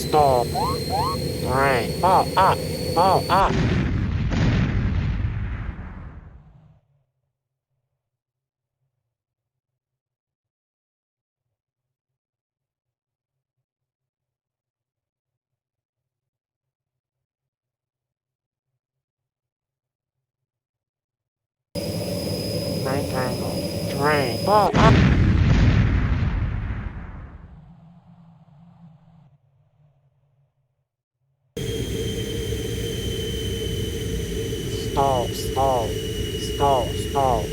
stall, terrain, ball up, rectangle, terrain, ball up, stall, stall, stall,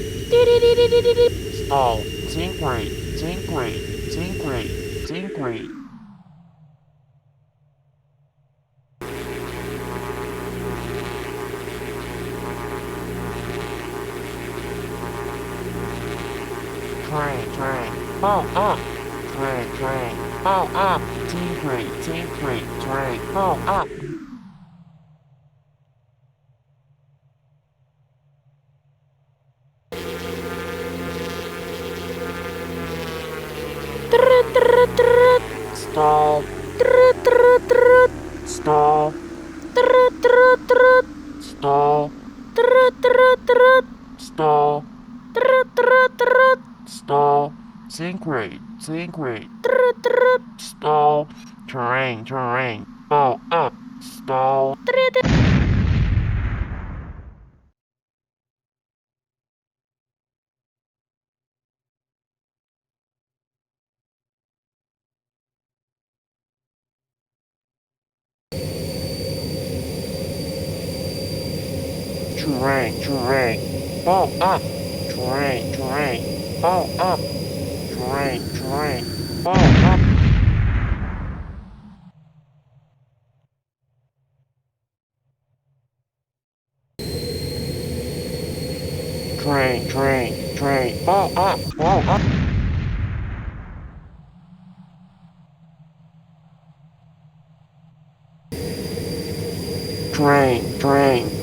tinkery, train, ball up, train, ball up, tinkery, train, ball up. Stall, stall, stall, stall, stall, tinkery, stall, terrain, ball up, stall. Terrain, ball up, terrain, ball up, terrain, ball up, train, ball up,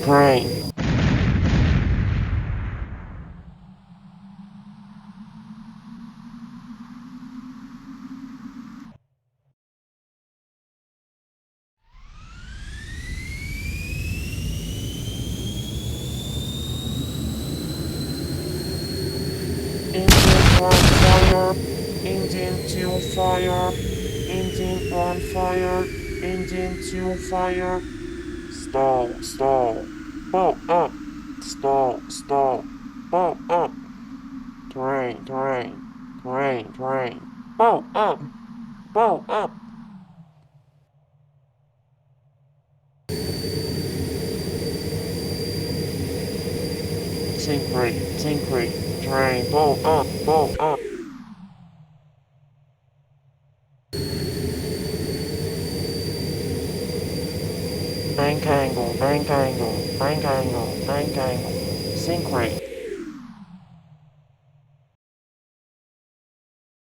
train. Engine on fire, engine on fire, engine to fire, stall, ball up, stall, ball up, terrain, ball up, tinkery, terrain, ball up. Bank angle, sync rate,